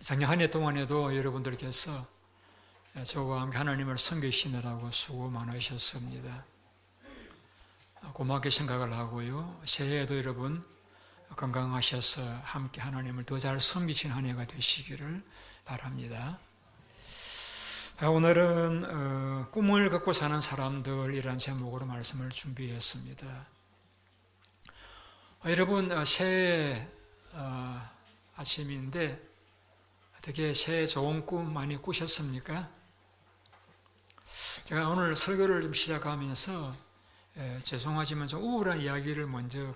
작년 한 해 동안에도 여러분들께서 저와 함께 하나님을 섬기시느라고 수고 많으셨습니다. 고맙게 생각을 하고요. 새해에도 여러분 건강하셔서 함께 하나님을 더 잘 섬기시는 한 해가 되시기를 바랍니다. 오늘은 꿈을 갖고 사는 사람들이라는 제목으로 말씀을 준비했습니다. 여러분 새해 아침인데 어떻게 새해 좋은 꿈 많이 꾸셨습니까? 제가 오늘 설교를 좀 시작하면서 죄송하지만 좀 우울한 이야기를 먼저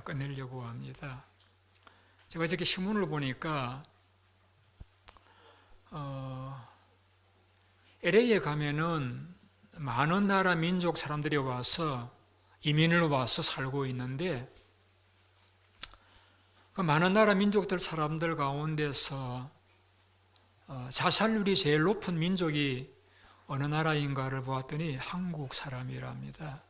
꺼내려고 합니다. 제가 어저께 신문을 보니까 LA에 가면은 많은 나라 민족 사람들이 와서 이민을 와서 살고 있는데 그 많은 나라 민족들 사람들 가운데서 자살률이 제일 높은 민족이 어느 나라인가를 보았더니 한국 사람이랍니다.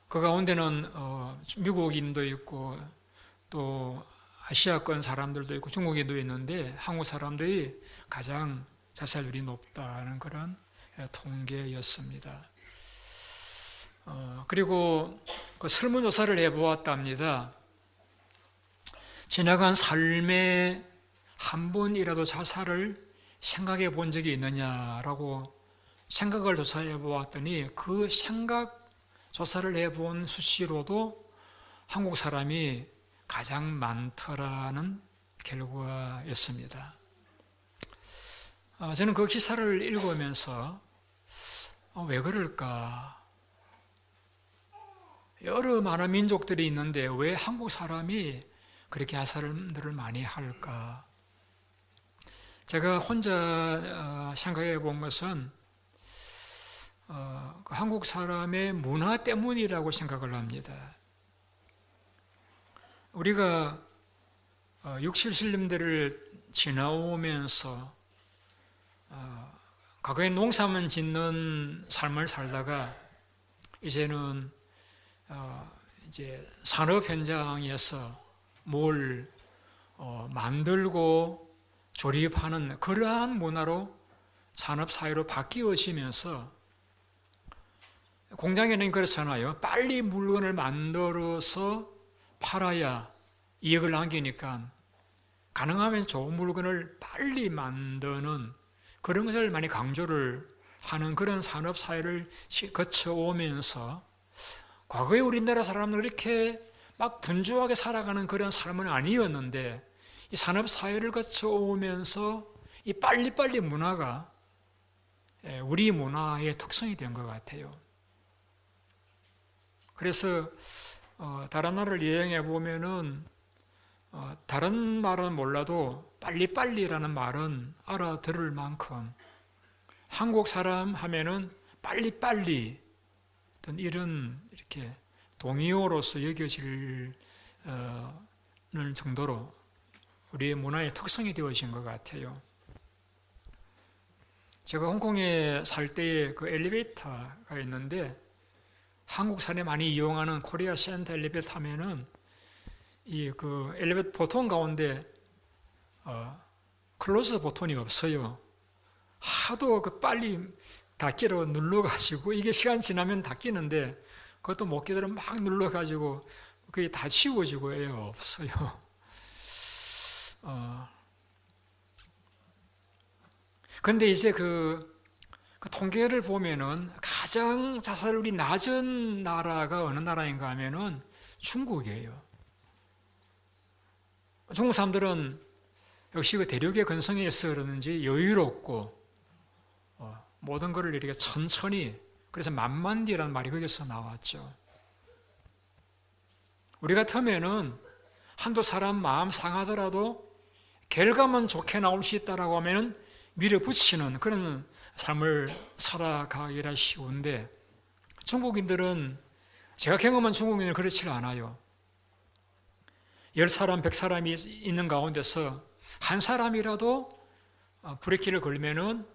그 가운데는 미국인도 있고 또 아시아권 사람들도 있고 중국인도 있는데 한국 사람들이 가장 자살률이 높다는 그런 통계였습니다. 그리고 그 설문조사를 해보았답니다. 지나간 삶에 한 번이라도 자살을 생각해 본 적이 있느냐라고 생각을 조사해 보았더니 그 생각 조사를 해본 수치로도 한국 사람이 가장 많더라는 결과였습니다. 저는 그 기사를 읽으면서 왜 그럴까? 여러 많은 민족들이 있는데 왜 한국 사람이 그렇게 자살들을 많이 할까? 제가 혼자 생각해 본 것은 한국 사람의 문화 때문이라고 생각을 합니다. 우리가 60, 70대를 지나오면서 과거에 농사만 짓는 삶을 살다가 이제는 이제 산업 현장에서 뭘 만들고 조립하는 그러한 문화로 산업 사회로 바뀌어지면서 공장에는 그렇잖아요. 빨리 물건을 만들어서 팔아야 이익을 남기니까 가능하면 좋은 물건을 빨리 만드는 그런 것을 많이 강조를 하는 그런 산업 사회를 거쳐오면서 과거에 우리나라 사람들 이렇게 막 분주하게 살아가는 그런 삶은 아니었는데 이 산업 사회를 거쳐오면서 이 빨리빨리 문화가 우리 문화의 특성이 된 것 같아요. 그래서 다른 나라를 여행해 보면은 다른 말은 몰라도 빨리빨리라는 말은 알아들을 만큼 한국 사람 하면은 빨리빨리 어떤 이런 이렇게 동의어로서 여겨질 정도로 우리의 문화의 특성이 되어진 것 같아요. 제가 홍콩에 살 때에 그 엘리베이터가 있는데 한국 사람이 많이 이용하는 코리아 센터 엘리베이터 하면은 이 그 엘리베이터 버튼 가운데 클로즈 버튼이 없어요. 하도 그 빨리 닫기로 눌러가지고 이게 시간 지나면 닫히는데 그것도 못 끼도록 막 눌러가지고 그게 다 치워지고 없어요. 근데 이제 그 통계를 보면은 가장 자살률이 낮은 나라가 어느 나라인가 하면은 중국이에요. 중국 사람들은 역시 그 대륙의 근성에 있어 그러는지 여유롭고 모든 것을 이렇게 천천히, 그래서 만만디라는 말이 거기서 나왔죠. 우리 같으면은 한두 사람 마음 상하더라도 결과만 좋게 나올 수 있다라고 하면은 밀어붙이는 그런 삶을 살아가기가 쉬운데 중국인들은, 제가 경험한 중국인은 그렇지 않아요. 10사람, 100사람이 있는 가운데서 한 사람이라도 브레이크를 걸면은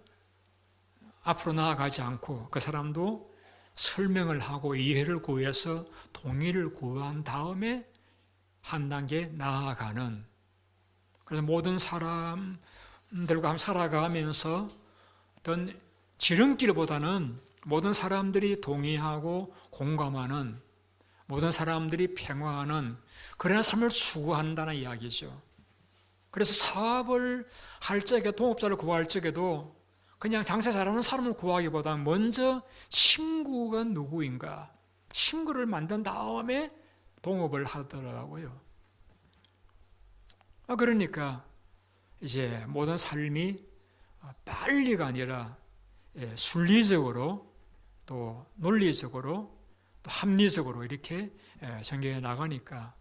앞으로 나아가지 않고 그 사람도 설명을 하고 이해를 구해서 동의를 구한 다음에 한 단계 나아가는, 그래서 모든 사람들과 살아가면서 어떤 지름길보다는 모든 사람들이 동의하고 공감하는, 모든 사람들이 평화하는 그런 삶을 추구한다는 이야기죠. 그래서 사업을 할 적에, 동업자를 구할 적에도 그냥 장사 잘하는 사람을 구하기보다 먼저 친구가 누구인가, 친구를 만든 다음에 동업을 하더라고요. 그러니까 이제 모든 삶이 빨리가 아니라 순리적으로 또 논리적으로 또 합리적으로 이렇게 전개해 나가니까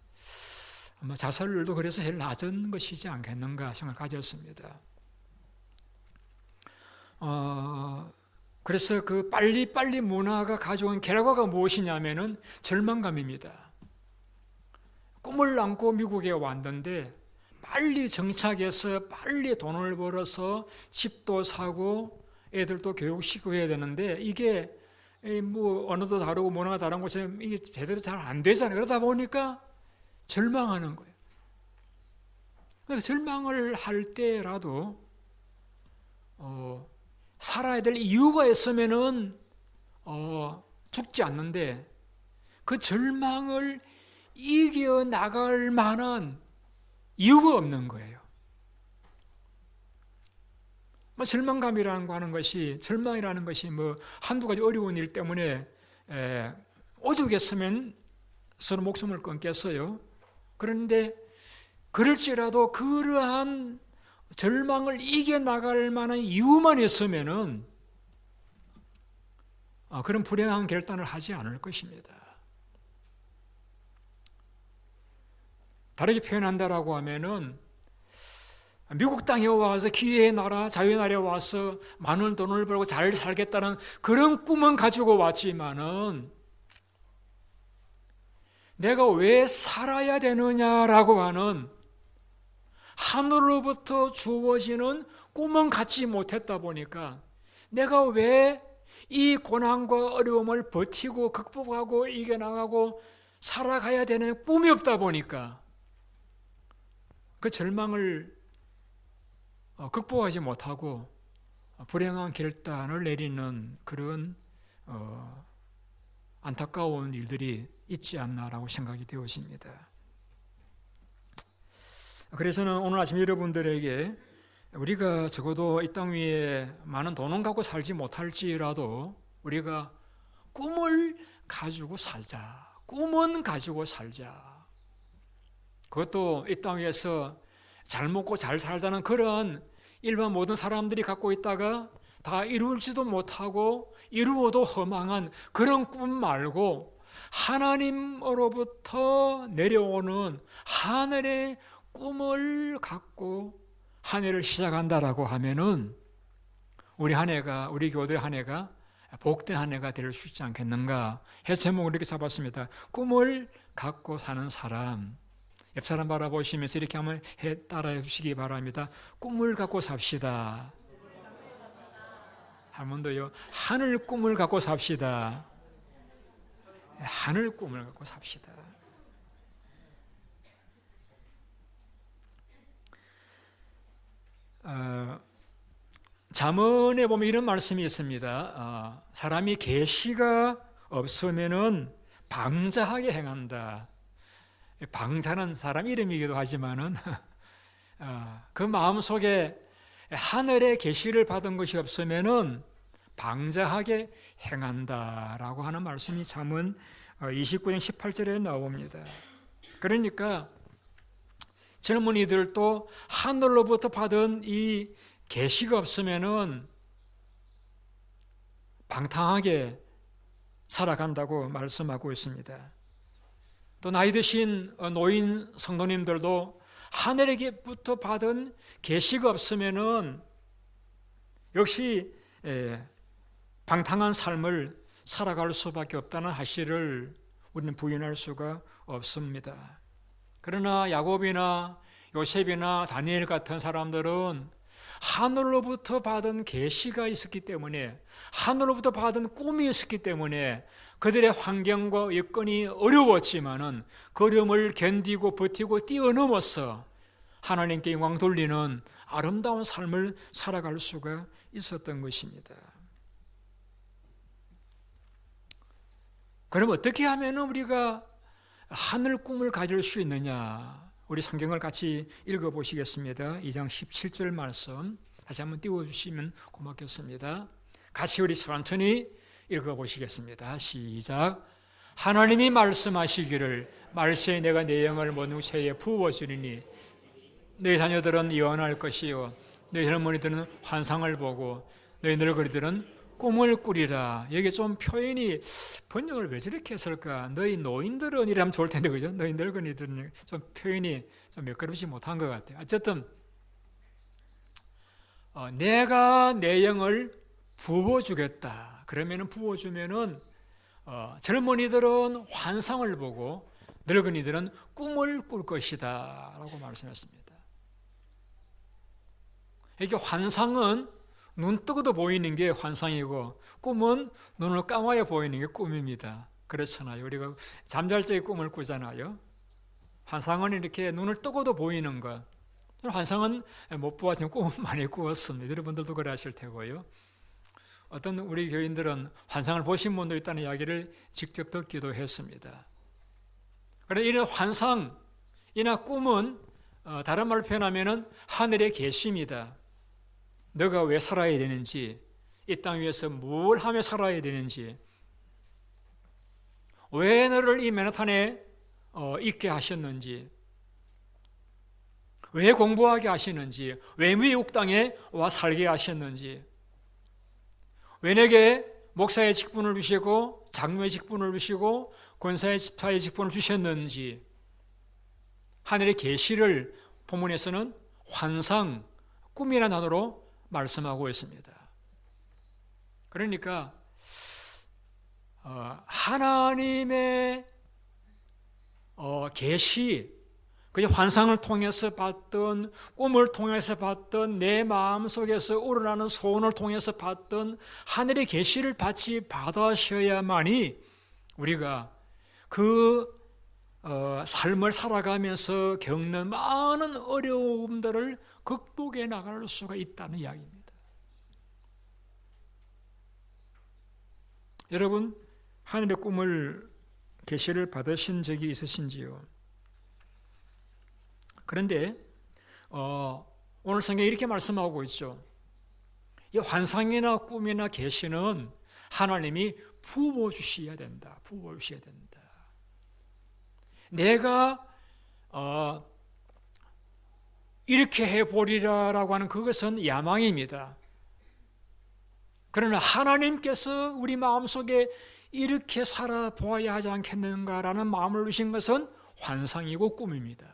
아마 자살률도 그래서 제일 낮은 것이지 않겠는가 생각을 가졌습니다. 그래서 그 빨리빨리 문화가 가져온 결과가 무엇이냐면은 절망감입니다. 꿈을 안고 미국에 왔는데 빨리 정착해서 빨리 돈을 벌어서 집도 사고 애들도 교육시키고 해야 되는데 이게 뭐 언어도 다르고 문화가 다른 곳에 이게 제대로 잘 안 되잖아요. 그러다 보니까 절망하는 거예요. 그러니까 절망을 할 때라도 살아야 될 이유가 있으면은 죽지 않는데 그 절망을 이겨 나갈 만한 이유가 없는 거예요. 절망감이라는 거 하는 것이, 절망이라는 것이 뭐 한두 가지 어려운 일 때문에 오죽했으면 서로 목숨을 끊겠어요. 그런데 그럴지라도 그러한 절망을 이겨나갈 만한 이유만 있으면은 그런 불행한 결단을 하지 않을 것입니다. 다르게 표현한다라고 하면은 미국 땅에 와서 기회의 나라, 자유의 나라에 와서 많은 돈을 벌고 잘 살겠다는 그런 꿈은 가지고 왔지만은 내가 왜 살아야 되느냐라고 하는 하늘로부터 주어지는 꿈은 갖지 못했다 보니까 내가 왜 이 고난과 어려움을 버티고 극복하고 이겨나가고 살아가야 되는 꿈이 없다 보니까 그 절망을 극복하지 못하고 불행한 결단을 내리는 그런 안타까운 일들이 있지 않나라고 생각이 되어집니다. 그래서는 오늘 아침 여러분들에게 우리가 적어도 이 땅 위에 많은 돈은 갖고 살지 못할지라도 우리가 꿈을 가지고 살자. 꿈은 가지고 살자. 그것도 이 땅 위에서 잘 먹고 잘 살자는 그런 일반 모든 사람들이 갖고 있다가 다 이룰지도 못하고 이루어도 허망한 그런 꿈 말고 하나님으로부터 내려오는 하늘의 꿈을 갖고 한 해를 시작한다라고 하면은 우리 한 해가, 우리 교도의 한 해가 복된 한 해가 될 수 있지 않겠는가 해서 제목을 이렇게 잡았습니다. 꿈을 갖고 사는 사람. 옆 사람 바라보시면서 이렇게 한번 따라해 주시기 바랍니다. 꿈을 갖고 삽시다. 한 번 더요. 하늘 꿈을 갖고 삽시다. 하늘 꿈을 갖고 삽시다. 잠언에 보면 이런 말씀이 있습니다. 사람이 계시가 없으면은 방자하게 행한다. 방자는 사람 이름이기도 하지만은 그 마음 속에 하늘의 계시를 받은 것이 없으면은 방자하게 행한다라고 하는 말씀이 잠언 29장 18절에 나옵니다. 그러니까 젊은이들도 하늘로부터 받은 이 계시가 없으면은 방탕하게 살아간다고 말씀하고 있습니다. 또 나이 드신 노인 성도님들도 하늘에게부터 받은 계시가 없으면은 역시 방탕한 삶을 살아갈 수밖에 없다는 사실을 우리는 부인할 수가 없습니다. 그러나 야곱이나 요셉이나 다니엘 같은 사람들은 하늘로부터 받은 계시가 있었기 때문에, 하늘로부터 받은 꿈이 있었기 때문에 그들의 환경과 여건이 어려웠지만은 그 어려움을 견디고 버티고 뛰어넘어서 하나님께 영광 돌리는 아름다운 삶을 살아갈 수가 있었던 것입니다. 그럼 어떻게 하면 우리가 하늘 꿈을 가질 수 있느냐? 우리 성경을 같이 읽어보시겠습니다. 2장 17절 말씀 다시 한번 띄워주시면 고맙겠습니다. 같이 우리 천천히 읽어보시겠습니다. 시작. 하나님이 말씀하시기를 말세에 내가 내 영을 모든 육체에 부어주리니 너희 자녀들은 예언할 것이요 너희 젊은이들은 환상을 보고 너희 늙은이들은 꿈을 꾸리라. 여기 좀 표현이 번역을 왜 저렇게 했을까? 너희 노인들은 이러면 좋을 텐데, 그죠? 너희 늙은이들은 좀 표현이 좀 매끄럽지 못한 것 같아요. 어쨌든 내가 내 영을 부어주겠다. 그러면은 부어주면은 젊은이들은 환상을 보고 늙은이들은 꿈을 꿀 것이다 라고 말씀했습니다. 이게 환상은 눈 뜨고도 보이는 게 환상이고 꿈은 눈을 감아야 보이는 게 꿈입니다. 그렇잖아요. 우리가 잠잘 적에 꿈을 꾸잖아요. 환상은 이렇게 눈을 뜨고도 보이는 것. 환상은 못 보았지만 꿈은 많이 꾸었습니다. 여러분들도 그래 하실 테고요. 어떤 우리 교인들은 환상을 보신 분도 있다는 이야기를 직접 듣기도 했습니다. 그런데 이런 환상이나 꿈은 다른 말로 표현하면 하늘의 계시입니다. 너가 왜 살아야 되는지, 이 땅 위에서 뭘 하며 살아야 되는지, 왜 너를 이 맨하탄에 있게 하셨는지, 왜 공부하게 하시는지, 왜 미국 땅에 와 살게 하셨는지, 왜 내게 목사의 직분을 주시고 장로의 직분을 주시고 권사의 집사의 직분을 주셨는지, 하늘의 계시를 본문에서는 환상, 꿈이라는 단어로 말씀하고 있습니다. 그러니까 하나님의 계시, 그 환상을 통해서 봤던, 꿈을 통해서 봤던, 내 마음속에서 우러나는 소원을 통해서 봤던 하늘의 계시를 받으셔야만이 우리가 그 삶을 살아가면서 겪는 많은 어려움들을 극복해 나갈 수가 있다는 이야기입니다. 여러분, 하늘의 꿈을 계시를 받으신 적이 있으신지요? 그런데 오늘 성경에 이렇게 말씀하고 있죠. 이 환상이나 꿈이나 계시는 하나님이 부어주셔야 된다. 부어주셔야 된다. 내가 이렇게 해보리라라고 하는 그것은 야망입니다. 그러나 하나님께서 우리 마음속에 이렇게 살아보아야 하지 않겠는가라는 마음을 주신 것은 환상이고 꿈입니다.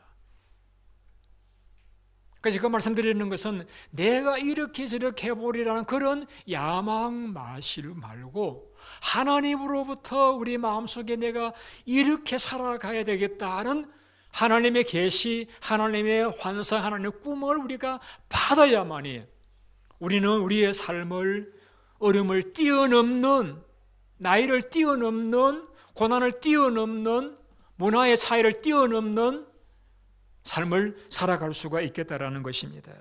그래서 그 말씀드리는 것은 내가 이렇게 저렇게 해보리라는 그런 야망 마시를 말고 하나님으로부터 우리 마음속에 내가 이렇게 살아가야 되겠다는 하나님의 계시, 하나님의 환상, 하나님의 꿈을 우리가 받아야만이 우리는 우리의 삶을 어려움을 뛰어넘는, 나이를 뛰어넘는, 고난을 뛰어넘는, 문화의 차이를 뛰어넘는 삶을 살아갈 수가 있겠다라는 것입니다.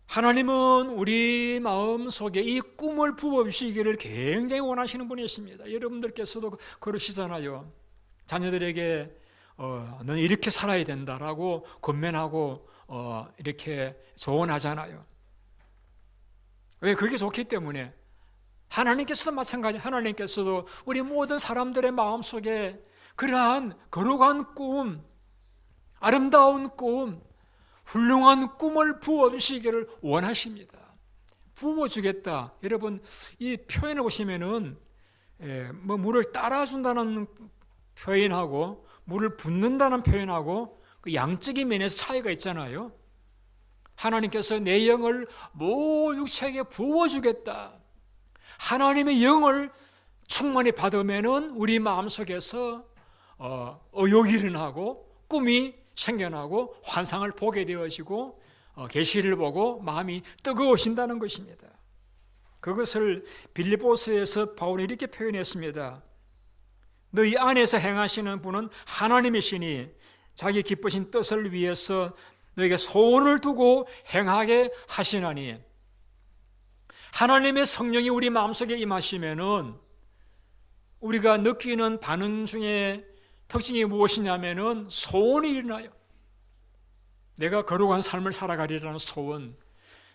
하나님은 우리 마음속에 이 꿈을 부어주시기를 굉장히 원하시는 분이십니다. 여러분들께서도 그러시잖아요. 자녀들에게 너는 이렇게 살아야 된다라고 권면하고 이렇게 조언하잖아요. 왜? 그게 좋기 때문에. 하나님께서도 마찬가지. 하나님께서도 우리 모든 사람들의 마음속에 그러한 거룩한 꿈, 아름다운 꿈, 훌륭한 꿈을 부어주시기를 원하십니다. 부어주겠다. 여러분, 이 표현을 보시면은 물을 따라준다는 표현하고 물을 붓는다는 표현하고 그 양적인 면에서 차이가 있잖아요. 하나님께서 내 영을 모든 육체에게 부어주겠다. 하나님의 영을 충만히 받으면은 우리 마음속에서 의욕이 일어나고 꿈이 생겨나고 환상을 보게 되어지고 계시를 보고 마음이 뜨거워진다는 것입니다. 그것을 빌립보서에서 바울이 이렇게 표현했습니다. 너희 안에서 행하시는 분은 하나님이시니 자기 기쁘신 뜻을 위해서 너에게 소원을 두고 행하게 하시나니. 하나님의 성령이 우리 마음속에 임하시면은 우리가 느끼는 반응 중에 특징이 무엇이냐면은 소원이 일어나요. 내가 거룩한 삶을 살아가리라는 소원,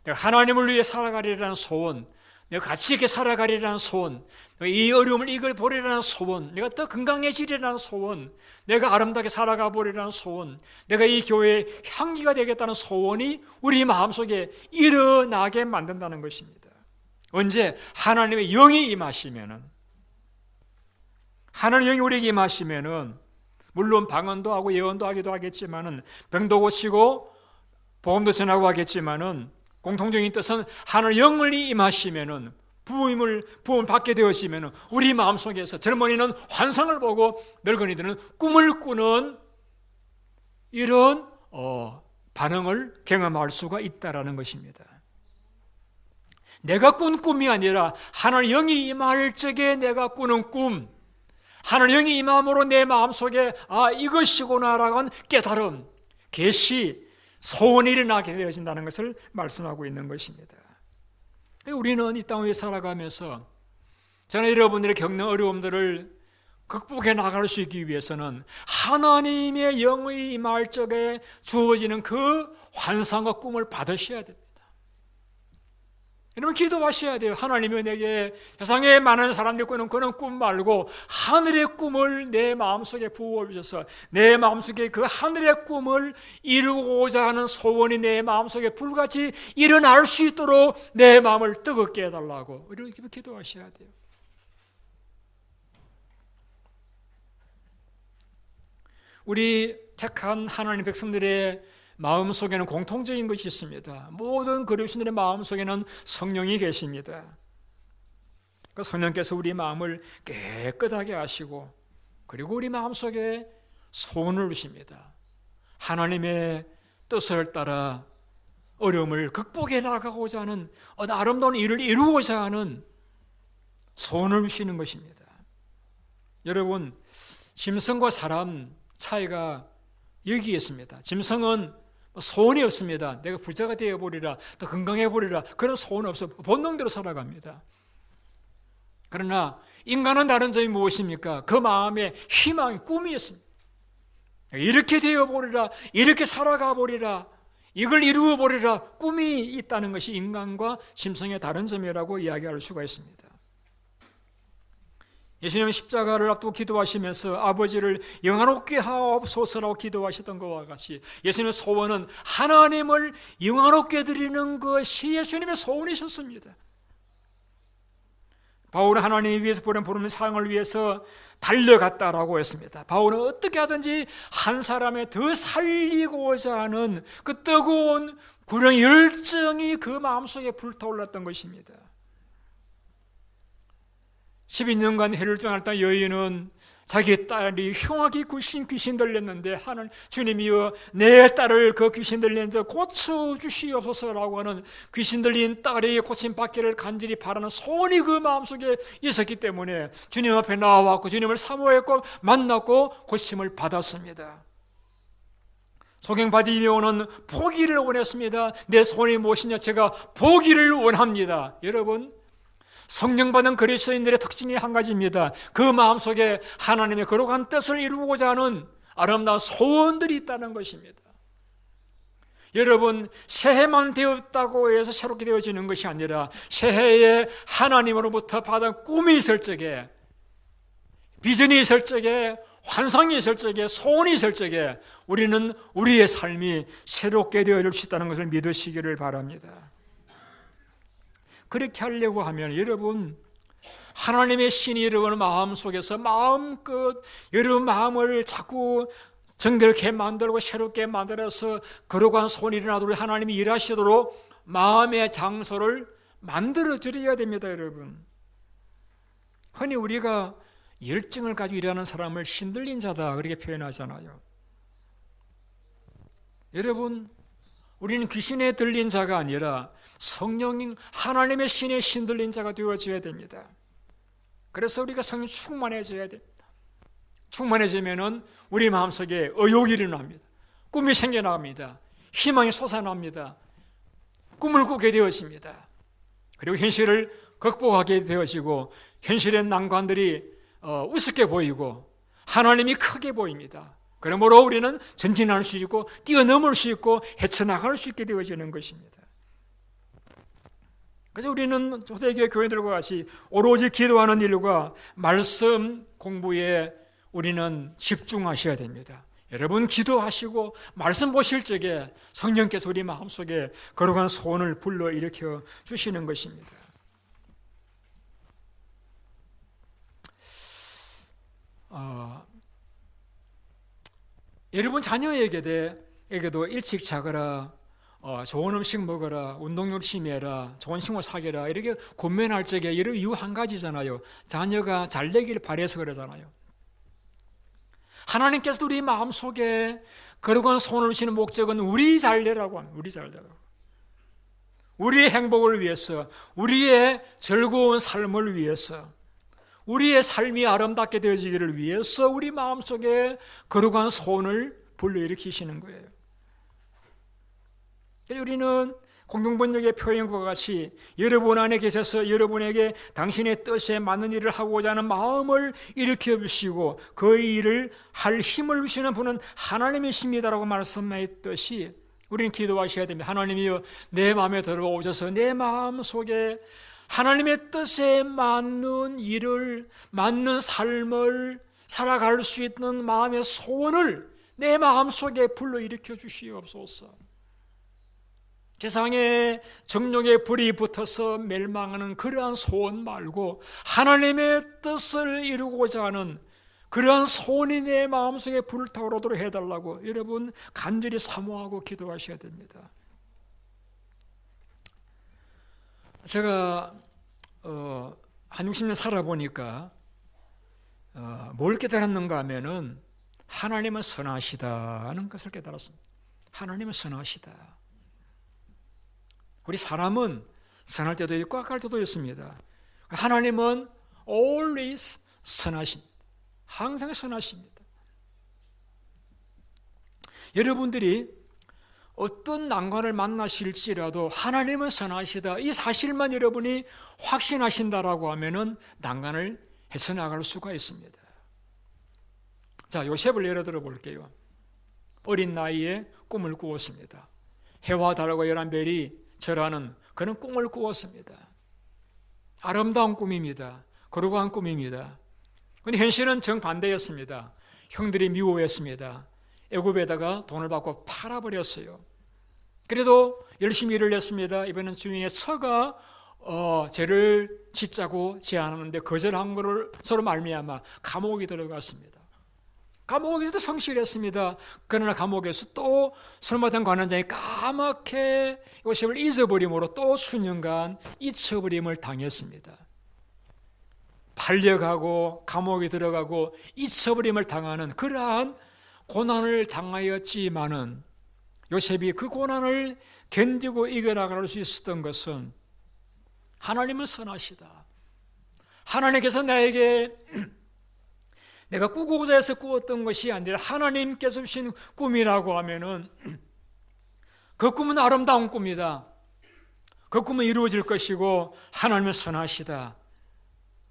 내가 하나님을 위해 살아가리라는 소원, 내가 가치 있게 살아가리라는 소원, 내가 이 어려움을 이겨보리라는 소원, 내가 더 건강해지리라는 소원, 내가 아름답게 살아가 보리라는 소원, 내가 이 교회의 향기가 되겠다는 소원이 우리 마음속에 일어나게 만든다는 것입니다. 언제? 하나님의 영이 임하시면은, 하나님의 영이 우리에게 임하시면은, 물론 방언도 하고 예언도 하기도 하겠지만은, 병도 고치고 복음도 전하고 하겠지만은, 공통적인 뜻은 하나님의 영이 임하시면은, 부음을 받게 되어지면은 우리 마음속에서 젊은이는 환상을 보고 늙은이들은 꿈을 꾸는 이런 반응을 경험할 수가 있다라는 것입니다. 내가 꾼 꿈이 아니라 하나님의 영이 임할 적에 내가 꾸는 꿈, 하나님의 영이 임함으로 내 마음속에 이것이구나라고 하는 깨달음, 계시, 소원이 일어나게 되어진다는 것을 말씀하고 있는 것입니다. 우리는 이 땅 위에 살아가면서 저는 여러분들이 겪는 어려움들을 극복해 나갈 수 있기 위해서는 하나님의 영의 임할 적에 주어지는 그 환상과 꿈을 받으셔야 됩니다. 여러분 기도하셔야 돼요. 하나님이 내게 세상에 많은 사람들이 꾸는 그런 꿈 말고 하늘의 꿈을 내 마음속에 부어주셔서 내 마음속에 그 하늘의 꿈을 이루고자 하는 소원이 내 마음속에 불같이 일어날 수 있도록 내 마음을 뜨겁게 해달라고 이렇게 기도하셔야 돼요. 우리 택한 하나님 백성들의 마음속에는 공통적인 것이 있습니다. 모든 그리스도인의 마음속에는 성령이 계십니다. 그 성령께서 우리 마음을 깨끗하게 하시고 그리고 우리 마음속에 소원을 주십니다. 하나님의 뜻을 따라 어려움을 극복해 나가고자 하는 아름다운 일을 이루고자 하는 소원을 주시는 것입니다. 여러분, 짐승과 사람 차이가 여기에 있습니다. 짐승은 소원이 없습니다. 내가 부자가 되어버리라, 더 건강해버리라, 그런 소원 없어. 본능대로 살아갑니다. 그러나 인간은 다른 점이 무엇입니까? 그 마음에 희망, 꿈이 있습니다. 이렇게 되어버리라, 이렇게 살아가버리라, 이걸 이루어버리라, 꿈이 있다는 것이 인간과 짐승의 다른 점이라고 이야기할 수가 있습니다. 예수님은 십자가를 앞두고 기도하시면서 아버지를 영화롭게 하옵소서라고 기도하셨던 것과 같이 예수님의 소원은 하나님을 영화롭게 드리는 것이 예수님의 소원이셨습니다. 바울은 하나님이 위해서 부르는 사랑을 위해서 달려갔다라고 했습니다. 바울은 어떻게 하든지 한 사람의 더 살리고자 하는 그 뜨거운 구령 열정이 그 마음속에 불타올랐던 것입니다. 12년간 해를 정했던 여인은 자기 딸이 흉하게 귀신 들렸는데 하는 주님이여 내 딸을 그 귀신 들린 데 고쳐주시옵소서라고 하는 귀신 들린 딸의 고침 받기를 간절히 바라는 소원이 그 마음속에 있었기 때문에 주님 앞에 나와왔고 주님을 사모했고 만났고 고침을 받았습니다. 소경바디메오는 포기를 원했습니다. 내 소원이 무엇이냐? 제가 포기를 원합니다. 여러분, 성령받은 그리스도인들의 특징이 한 가지입니다. 그 마음속에 하나님의 거룩한 뜻을 이루고자 하는 아름다운 소원들이 있다는 것입니다. 여러분, 새해만 되었다고 해서 새롭게 되어지는 것이 아니라 새해에 하나님으로부터 받은 꿈이 있을 적에, 비전이 있을 적에, 환상이 있을 적에, 소원이 있을 적에 우리는 우리의 삶이 새롭게 되어질 수 있다는 것을 믿으시기를 바랍니다. 그렇게 하려고 하면 여러분, 하나님의 신이 여러분 마음속에서 마음껏 여러분 마음을 자꾸 정결케 만들고 새롭게 만들어서 거룩한 소원이 일어나도록 하나님이 일하시도록 마음의 장소를 만들어 드려야 됩니다. 여러분, 흔히 우리가 열정을 가지고 일하는 사람을 신들린 자다 그렇게 표현하잖아요. 여러분, 우리는 귀신에 들린 자가 아니라 성령 하나님의 신에 신들린 자가 되어져야 됩니다. 그래서 우리가 성령 충만해져야 됩니다. 충만해지면은 우리 마음속에 의욕이 일어납니다. 꿈이 생겨납니다. 희망이 솟아납니다. 꿈을 꾸게 되어집니다. 그리고 현실을 극복하게 되어지고 현실의 난관들이 우습게 보이고 하나님이 크게 보입니다. 그러므로 우리는 전진할 수 있고 뛰어넘을 수 있고 헤쳐나갈 수 있게 되어지는 것입니다. 그래서 우리는 초대교회 교회들과 같이 오로지 기도하는 일과 말씀 공부에 우리는 집중하셔야 됩니다. 여러분 기도하시고 말씀 보실 적에 성령께서 우리 마음속에 거룩한 소원을 불러일으켜 주시는 것입니다. 여러분 자녀에게도 일찍 자거라, 좋은 음식 먹어라, 운동 열심히 해라, 좋은 친구 사귀라 이렇게 권면할 적에 여러분 이유 한 가지잖아요. 자녀가 잘 되기를 바라서 그러잖아요. 하나님께서 우리 마음속에 거룩한 소원을 주시는 목적은 우리 잘 되라고 합니다. 우리 잘 되라고. 우리의 행복을 위해서, 우리의 즐거운 삶을 위해서, 우리의 삶이 아름답게 되어지기를 위해서 우리 마음속에 거룩한 소원을 불러일으키시는 거예요. 우리는 공동번역의 표현과 같이 여러분 안에 계셔서 여러분에게 당신의 뜻에 맞는 일을 하고자 하는 마음을 일으켜 주시고 그 일을 할 힘을 주시는 분은 하나님이십니다라고 말씀하셨듯이 우리는 기도하셔야 됩니다. 하나님이여 내 마음에 들어오셔서 내 마음 속에 하나님의 뜻에 맞는 일을, 맞는 삶을 살아갈 수 있는 마음의 소원을 내 마음 속에 불러일으켜 주시옵소서. 세상에 정욕의 불이 붙어서 멸망하는 그러한 소원 말고 하나님의 뜻을 이루고자 하는 그러한 소원이 내 마음속에 불타오르도록 해달라고 여러분 간절히 사모하고 기도하셔야 됩니다. 제가 한 60년 살아보니까 뭘 깨달았는가 하면은 하나님은 선하시다는 것을 깨달았습니다. 하나님은 선하시다. 우리 사람은 선할 때도 있고 악할 때도 있습니다. 하나님은 always 선하십니다. 항상 선하십니다. 여러분들이 어떤 난관을 만나실지라도 하나님은 선하시다. 이 사실만 여러분이 확신하신다라고 하면은 난관을 헤쳐나갈 수가 있습니다. 자, 요셉을 예로 들어 볼게요. 어린 나이에 꿈을 꾸었습니다. 해와 달과 열한 별이 절하는 그런 꿈을 꾸었습니다. 아름다운 꿈입니다. 거룩한 꿈입니다. 그런데 현실은 정반대였습니다. 형들이 미워했습니다. 애굽에다가 돈을 받고 팔아버렸어요. 그래도 열심히 일을 했습니다. 이번엔 주인의 처가 죄를 짓자고 제안하는데 거절한 것을 서로 말미암아 감옥에 들어갔습니다. 감옥에서도 성실했습니다. 그러나 감옥에서 또 술 맡은 관원장이 까맣게 요셉을 잊어버림으로 또 수년간 잊혀버림을 당했습니다. 팔려가고 감옥에 들어가고 잊혀버림을 당하는 그러한 고난을 당하였지만은 요셉이 그 고난을 견디고 이겨나갈 수 있었던 것은 하나님은 선하시다. 하나님께서 나에게 내가 꾸고자 해서 꾸었던 것이 아니라 하나님께서 주신 꿈이라고 하면은 그 꿈은 아름다운 꿈이다. 그 꿈은 이루어질 것이고 하나님은 선하시다.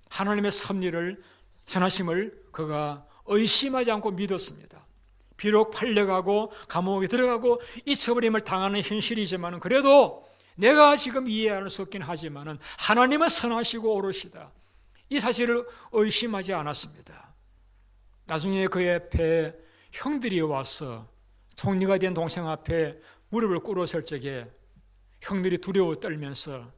하나님의 섭리를, 선하심을 그가 의심하지 않고 믿었습니다. 비록 팔려가고 감옥에 들어가고 잊혀버림을 당하는 현실이지만 그래도 내가 지금 이해할 수 없긴 하지만 하나님은 선하시고 오르시다. 이 사실을 의심하지 않았습니다. 나중에 그 옆에 형들이 와서 총리가 된 동생 앞에 무릎을 꿇었을 적에 형들이 두려워 떨면서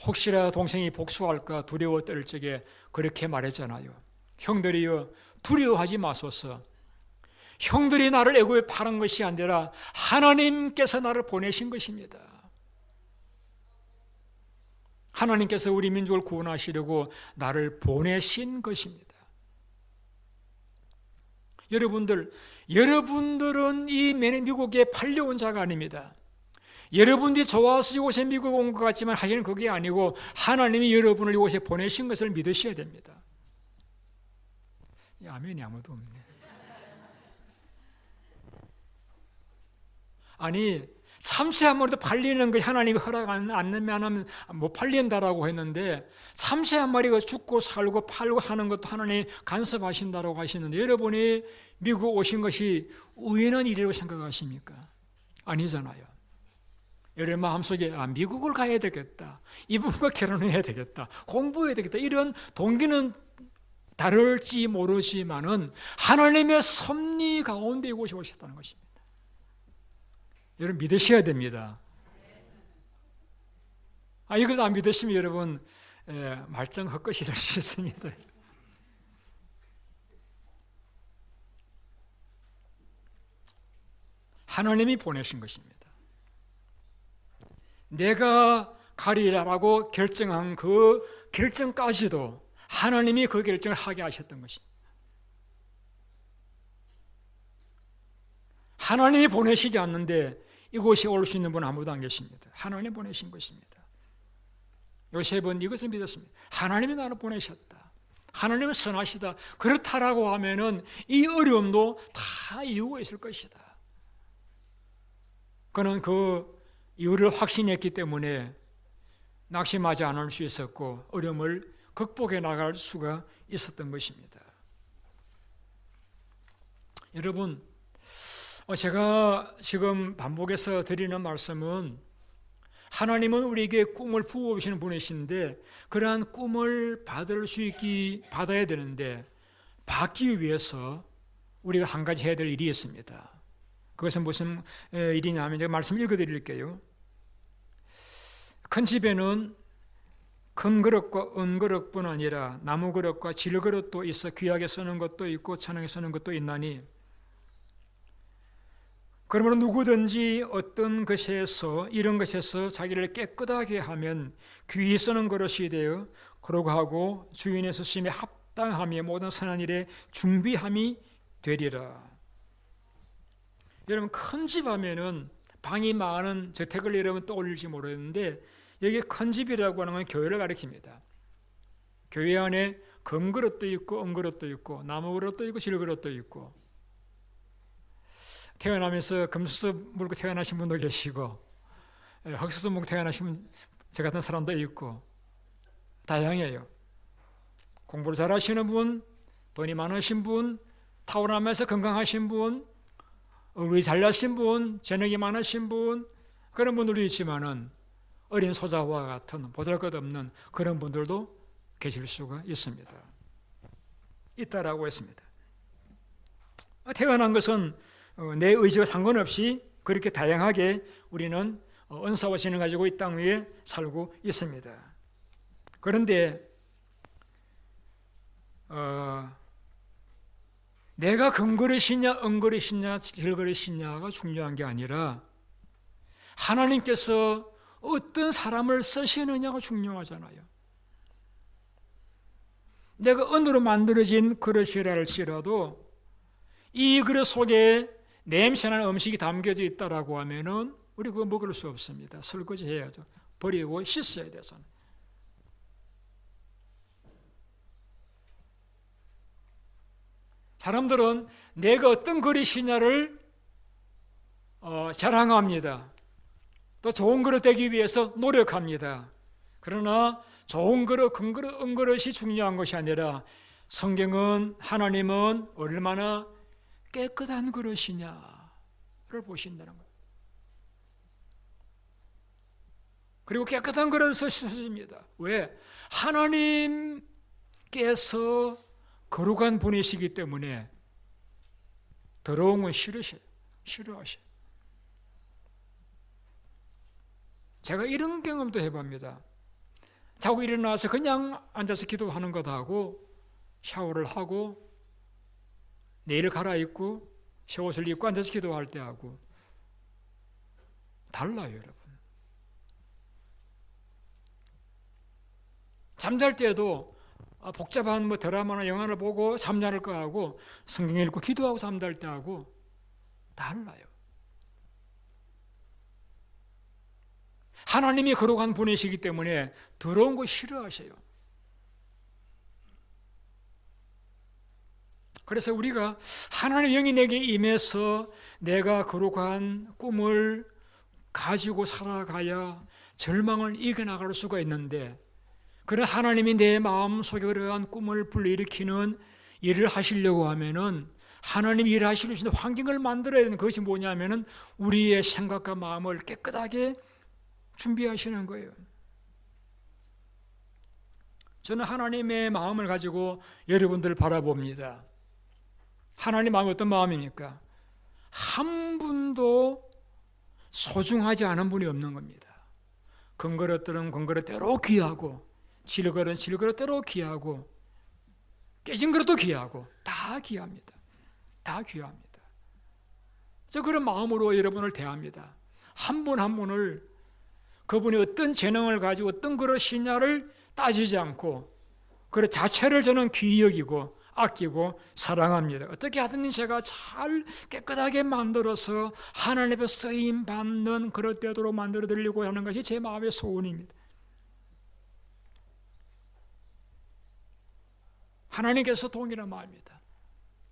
혹시나 동생이 복수할까 두려워 떨 적에 그렇게 말했잖아요. 형들이여 두려워하지 마소서. 형들이 나를 애굽에 파는 것이 아니라 하나님께서 나를 보내신 것입니다. 하나님께서 우리 민족을 구원하시려고 나를 보내신 것입니다. 여러분들은 이 미국에 팔려온 자가 아닙니다. 여러분들이 좋아서 이곳에 미국 온 것 같지만 사실은 그게 아니고 하나님이 여러분을 이곳에 보내신 것을 믿으셔야 됩니다. 아멘이 아무도 없네. 아니, 참새 한 마리도 팔리는 거 하나님이 허락 안 하면 못 팔린다라고 했는데, 참새 한 마리가 죽고 살고 팔고 하는 것도 하나님이 간섭하신다라고 하시는데, 여러분이 미국 오신 것이 우연한 일이라고 생각하십니까? 아니잖아요. 여러분 마음속에 미국을 가야 되겠다, 이분과 결혼해야 되겠다, 공부해야 되겠다, 이런 동기는 다를지 모르지만은 하나님의 섭리 가운데 이곳에 오셨다는 것입니다. 여러분 믿으셔야 됩니다. 이것도 안 믿으시면 여러분 말짱 헛것이 될 수 있습니다. 하나님이 보내신 것입니다. 내가 가리라라고 결정한 그 결정까지도 하나님이 그 결정을 하게 하셨던 것입니다. 하나님이 보내시지 않는데 이곳에 올 수 있는 분 아무도 안 계십니다. 하나님이 보내신 것입니다. 요셉은 이것을 믿었습니다. 하나님이 나를 보내셨다. 하나님은 선하시다. 그렇다라고 하면은 이 어려움도 다 이유가 있을 것이다. 그는 그 이유를 확신했기 때문에 낙심하지 않을 수 있었고 어려움을 극복해 나갈 수가 있었던 것입니다. 여러분, 제가 지금 반복해서 드리는 말씀은 하나님은 우리에게 꿈을 부어주시는 분이신데 그러한 꿈을 받아야 되는데 받기 위해서 우리가 한 가지 해야 될 일이 있습니다. 그것은 무슨 일이냐 하면 제가 말씀 읽어드릴게요. 큰 집에는 금 그릇과 은 그릇뿐 아니라 나무 그릇과 질 그릇도 있어 귀하게 쓰는 것도 있고 천하게 쓰는 것도 있나니 그러므로 누구든지 어떤 것에서 이런 것에서 자기를 깨끗하게 하면 귀히 쓰는 그릇이 되어 그러고 하고 주인의 쓰심에 합당하며 모든 선한 일에 준비함이 되리라. 여러분 큰 집 하면은 방이 많은 저택을 여러분 떠올릴지 모르겠는데 여기 큰 집이라고 하는 건 교회를 가리킵니다. 교회 안에 금 그릇도 있고 은 그릇도 있고 나무 그릇도 있고 질 그릇도 있고 태어나면서 금수저 물고 태어나신 분도 계시고 흙수저 물고 태어나신 저 같은 사람도 있고 다양해요. 공부를 잘하시는 분, 돈이 많으신 분, 타고나면서 건강하신 분, 얼굴이 잘나신 분, 재능이 많으신 분 그런 분들도 있지만은 어린 소자와 같은 보잘것없는 그런 분들도 계실 수가 있습니다. 있다라고 했습니다. 태어난 것은 내 의지와 상관없이 그렇게 다양하게 우리는 은사와 지능을 가지고 이 땅 위에 살고 있습니다. 그런데 내가 금그릇이냐 은그릇이냐 질그릇이냐가 중요한 게 아니라 하나님께서 어떤 사람을 쓰시느냐가 중요하잖아요. 내가 은으로 만들어진 그릇이라 할지라도 이 그릇 속에 냄새나는 음식이 담겨져 있다라고 하면은 우리 그거 먹을 수 없습니다. 설거지 해야죠. 버리고 씻어야 돼서는. 사람들은 내가 어떤 그릇이냐를 자랑합니다. 또 좋은 그릇 되기 위해서 노력합니다. 그러나 좋은 그릇, 금 그릇, 은 그릇이 중요한 것이 아니라 성경은 하나님은 얼마나 깨끗한 그릇이냐를 보신다는 거예요. 그리고 깨끗한 그릇을 쓰십니다. 왜? 하나님께서 거룩한 분이시기 때문에 더러운 건 싫어하셔요. 제가 이런 경험도 해봅니다. 자고 일어나서 그냥 앉아서 기도하는 것도 하고 샤워를 하고 내일을 갈아입고 새 옷을 입고 앉아서 기도할 때 하고 달라요, 여러분. 잠잘 때도 복잡한 뭐 드라마나 영화를 보고 잠자는 거하고 성경 읽고 기도하고 잠잘 때하고 달라요. 하나님이 거룩한 분이시기 때문에 더러운 거 싫어하셔요. 그래서 우리가 하나님의 영이 내게 임해서 내가 거룩한 꿈을 가지고 살아가야 절망을 이겨나갈 수가 있는데, 그런 하나님이 내 마음속에 그러한 꿈을 불러일으키는 일을 하시려고 하면은 하나님이 일하실 수 있는 환경을 만들어야 되는 것이 뭐냐면은 우리의 생각과 마음을 깨끗하게 준비하시는 거예요. 저는 하나님의 마음을 가지고 여러분들을 바라봅니다. 하나님 마음이 어떤 마음입니까? 한 분도 소중하지 않은 분이 없는 겁니다. 금그릇들은 금그릇대로 귀하고, 질그릇은 질그릇대로 귀하고, 깨진 그릇도 귀하고, 다 귀합니다. 다 귀합니다. 저 그런 마음으로 여러분을 대합니다. 한 분 한 분을 그분이 어떤 재능을 가지고 어떤 그릇이냐를 따지지 않고 그릇 자체를 저는 귀히 여기고 아끼고 사랑합니다. 어떻게 하든 제가 잘 깨끗하게 만들어서 하나님 앞에 쓰임 받는 그릇 되도록 만들어 드리려고 하는 것이 제 마음의 소원입니다. 하나님께서 동일한 마음입니다.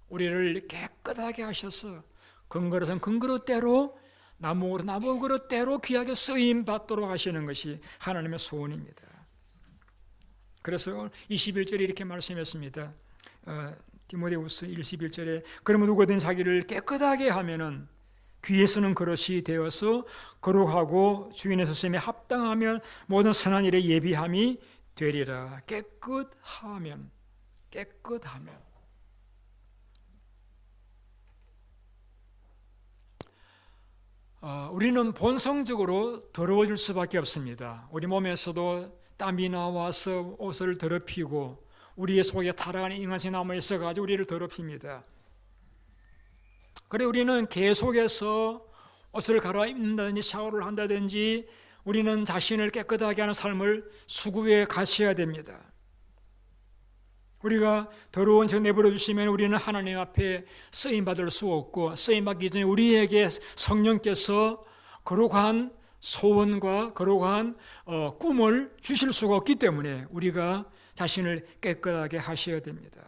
우리를 깨끗하게 하셔서 금그릇은 금그릇대로, 나무 그릇대로 귀하게 쓰임 받도록 하시는 것이 하나님의 소원입니다. 그래서 21절에 이렇게 말씀했습니다. 디모데후서 21절에 그러면 누구든 자기를 깨끗하게 하면은 귀에 쓰는 그릇이 되어서 거룩하고 주인의 쓰심에 합당하면 모든 선한 일에 예비함이 되리라. 깨끗하면 우리는 본성적으로 더러워질 수밖에 없습니다. 우리 몸에서도 땀이 나와서 옷을 더럽히고 우리의 속에 타락한 인간이 남아 있어가지고 우리를 더럽힙니다. 그래 우리는 계속해서 옷을 갈아입는다든지 샤워를 한다든지 우리는 자신을 깨끗하게 하는 삶을 수고해 가셔야 됩니다. 우리가 더러운 저 내버려 두시면 우리는 하나님 앞에 쓰임받을 수 없고, 쓰임받기 전에 우리에게 성령께서 거룩한 소원과 거룩한 꿈을 주실 수가 없기 때문에 우리가 자신을 깨끗하게 하셔야 됩니다.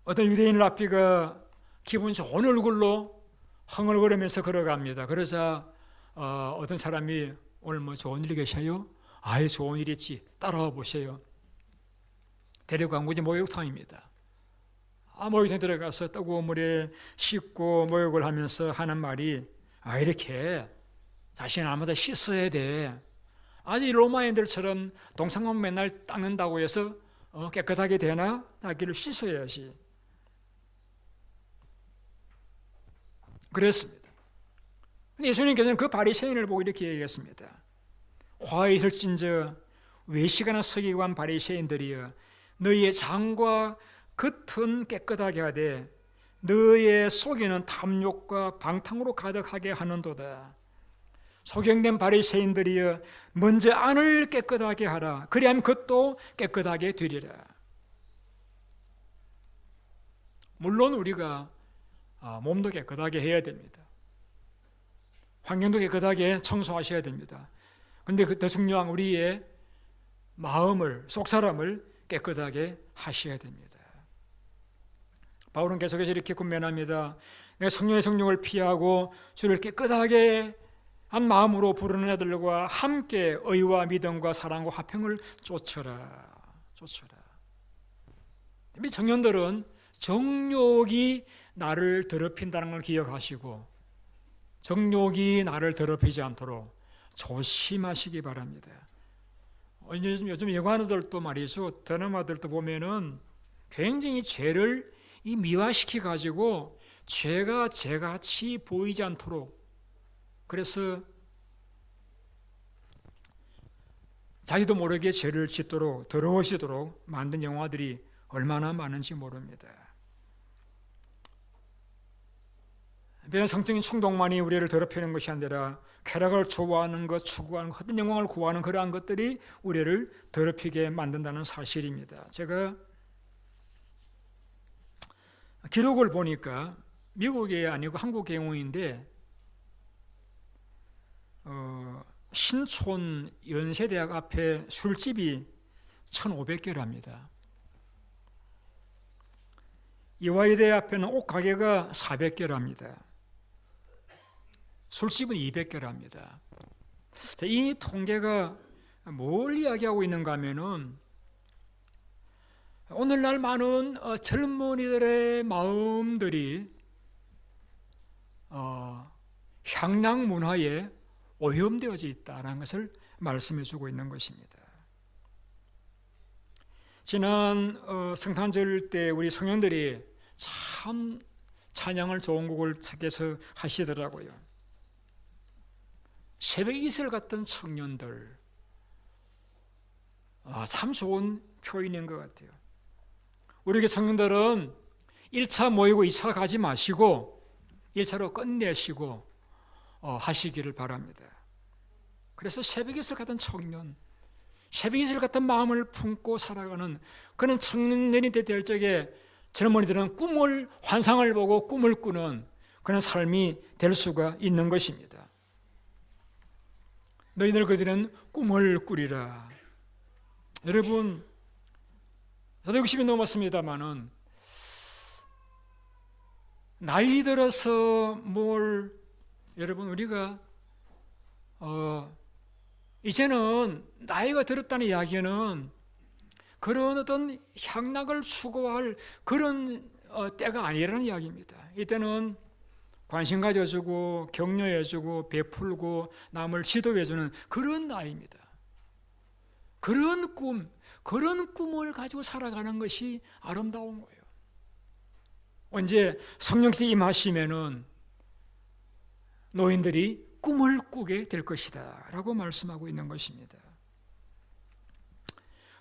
어떤 유대인 랍비가 기분 좋은 얼굴로 흥얼거리면서 걸어갑니다. 그러자 어떤 사람이 오늘 뭐 좋은 일 계셔요? 아예 좋은 일 있지. 따라와 보세요. 데려간 곳이 목욕탕입니다. 목욕탕에 들어가서 뜨거운 물에 씻고 목욕을 하면서 하는 말이 이렇게 자신 알마다 씻어야 돼. 아니 로마인들처럼 동상만 맨날 닦는다고 해서 깨끗하게 되나? 자기를 씻어야지. 그랬습니다. 예수님께서는 그 바리새인을 보고 이렇게 얘기했습니다. 화에 있을진저 외식하는 서기관 바리새인들이여, 너희의 장과 겉은 깨끗하게 하되 너희의 속에는 탐욕과 방탕으로 가득하게 하는도다. 소경된 바리새인들이여, 먼저 안을 깨끗하게 하라. 그리하면 겉도 깨끗하게 되리라. 물론 우리가 몸도 깨끗하게 해야 됩니다. 환경도 깨끗하게 청소하셔야 됩니다. 그런데 더 중요한 우리의 마음을, 속사람을 깨끗하게 하셔야 됩니다. 바울은 계속해서 이렇게 권면합니다. 내가 성령의 성령을 피하고 주를 깨끗하게 한 마음으로 부르는 자들과 함께 의와 믿음과 사랑과 화평을 쫓아라. 청년들은 정욕이 나를 더럽힌다는 걸 기억하시고 정욕이 나를 더럽히지 않도록 조심하시기 바랍니다. 요즘 여관들도 말이죠. 드라마들도 보면은 굉장히 죄를 미화시키 가지고 죄가 죄같이 보이지 않도록, 그래서 자기도 모르게 죄를 짓도록 더러워지도록 만든 영화들이 얼마나 많은지 모릅니다. 비단 성적인 충동만이 우리를 더럽히는 것이 아니라 쾌락을 좋아하는 것, 추구하는 것, 헛된 영광을 구하는 그러한 것들이 우리를 더럽히게 만든다는 사실입니다. 제가 기록을 보니까 미국이 아니고 한국 경우인데 신촌 연세대학 앞에 술집이 1,500개랍니다. 이화여대 앞에는 옷가게가 400개랍니다. 술집은 200개랍니다. 이 통계가 뭘 이야기하고 있는가 하면은 오늘날 많은 젊은이들의 마음들이 향락 문화에 오염되어져 있다는 것을 말씀해 주고 있는 것입니다. 지난 성탄절 때 우리 성령들이 참 찬양을 좋은 곡을 책에서 하시더라고요. 새벽 이슬 같은 청년들, 참 좋은 표현인 것 같아요. 우리 청년들은 1차 모이고 2차 가지 마시고 1차로 끝내시고 하시기를 바랍니다. 그래서 새벽 이슬 같은 청년, 새벽 이슬 같은 마음을 품고 살아가는 그런 청년이 될 적에 젊은이들은 꿈을, 환상을 보고 꿈을 꾸는 그런 삶이 될 수가 있는 것입니다. 너희들 그들은 꿈을 꾸리라. 여러분, 저도 60이 넘었습니다만은 나이 들어서 여러분 우리가 이제는 나이가 들었다는 이야기는 그런 어떤 향락을 추구할 그런 때가 아니라는 이야기입니다. 이때는 관심 가져주고 격려해주고 베풀고 남을 지도해주는 그런 나이입니다. 그런 꿈을 가지고 살아가는 것이 아름다운 거예요. 언제 성령께서 임하시면은 노인들이 꿈을 꾸게 될 것이다 라고 말씀하고 있는 것입니다.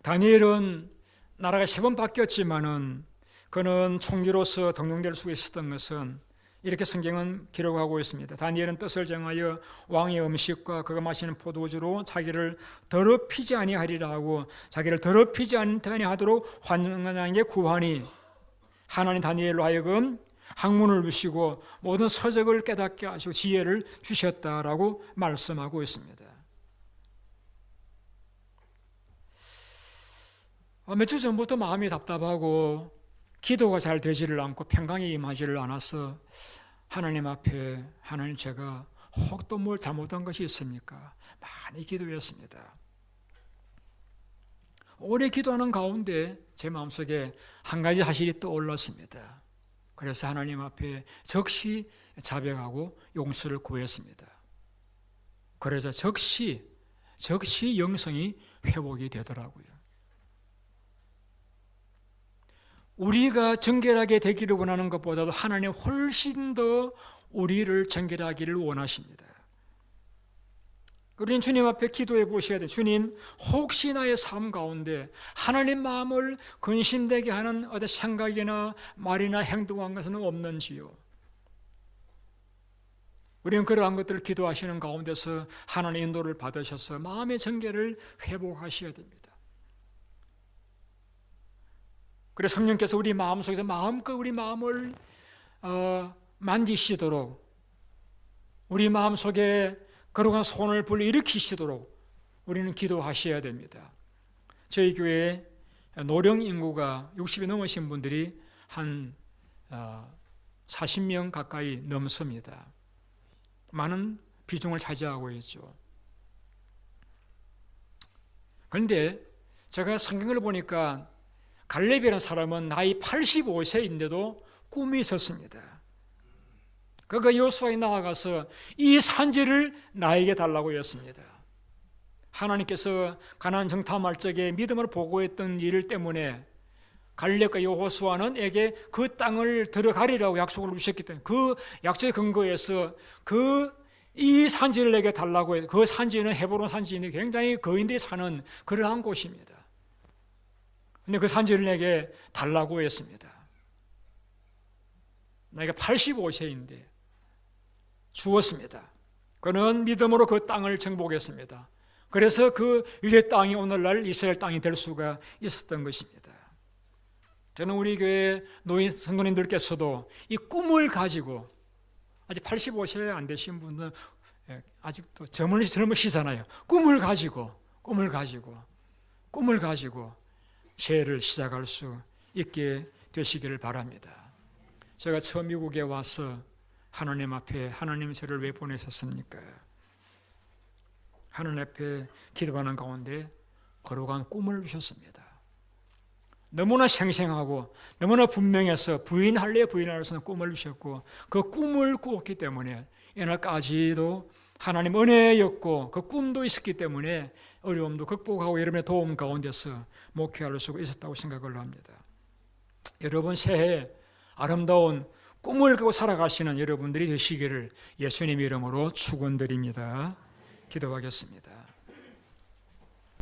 다니엘은 나라가 3번 바뀌었지만은 그는 총리로서 등용될 수 있었던 것은 이렇게 성경은 기록하고 있습니다. 다니엘은 뜻을 정하여 왕의 음식과 그가 마시는 포도주로 자기를 더럽히지 아니하리라 하고 자기를 더럽히지 아니하도록 환영하게 구하니 하나님 다니엘로 하여금 학문을 주시고 모든 서적을 깨닫게 하시고 지혜를 주셨다라고 말씀하고 있습니다. 몇 주 전부터 마음이 답답하고 기도가 잘 되지를 않고 평강이 임하지를 않아서 하나님 앞에 하나님 제가 혹 또 뭘 잘못한 것이 있습니까? 많이 기도했습니다. 오래 기도하는 가운데 제 마음속에 한 가지 사실이 떠올랐습니다. 그래서 하나님 앞에 즉시 자백하고 용서를 구했습니다. 그래서 즉시 영성이 회복이 되더라고요. 우리가 정결하게 되기를 원하는 것보다도 하나님 훨씬 더 우리를 정결하기를 원하십니다. 우리는 주님 앞에 기도해 보셔야 돼요. 주님, 혹시 나의 삶 가운데 하나님 마음을 근심되게 하는 어떤 생각이나 말이나 행동한 것은 없는지요? 우리는 그러한 것들을 기도하시는 가운데서 하나님의 인도를 받으셔서 마음의 정결을 회복하셔야 됩니다. 그래서 성령께서 우리 마음속에서 마음껏 우리 마음을 만지시도록 우리 마음속에 거룩한 손을 불일으키시도록 우리는 기도하셔야 됩니다. 저희 교회에 노령 인구가 60이 넘으신 분들이 한 40명 가까이 넘습니다. 많은 비중을 차지하고 있죠. 그런데 제가 성경을 보니까 갈렙이라는 사람은 나이 85세인데도 꿈이 있었습니다. 그가 여호수아에 나아가서 이 산지를 나에게 달라고 했습니다. 하나님께서 가나안 정탐할 적에 믿음을 보고했던 일 때문에 갈렙과 여호수아는 에게 그 땅을 들어가리라고 약속을 주셨기 때문에 그 약속의 근거에서 이 산지를 내게 달라고 해서 그 산지는 헤브론 산지인데 굉장히 거인들이 사는 그러한 곳입니다. 근데 그 산지를 내게 달라고 했습니다. 내가 85세인데 주었습니다. 그는 믿음으로 그 땅을 정복했습니다. 그래서 그 유대 땅이 오늘날 이스라엘 땅이 될 수가 있었던 것입니다. 저는 우리 교회 노인 성도님들께서도 이 꿈을 가지고, 아직 85세 안 되신 분은 아직도 젊으시잖아요. 꿈을 가지고 새해를 시작할 수 있게 되시기를 바랍니다. 제가 처음 미국에 와서 하나님 앞에 하나님 저를 왜 보내셨습니까? 하나님 앞에 기도하는 가운데 거룩한 꿈을 주셨습니다. 너무나 생생하고 너무나 분명해서 부인할래 부인할 수 없는 꿈을 주셨고, 그 꿈을 꾸었기 때문에 이날까지도 하나님 은혜였고 그 꿈도 있었기 때문에 어려움도 극복하고 여러분의 도움 가운데서 목회할 수가 있었다고 생각을 합니다. 여러분 새해 아름다운 꿈을 꾸고 살아가시는 여러분들이 되시기를 예수님 이름으로 축원드립니다. 기도하겠습니다.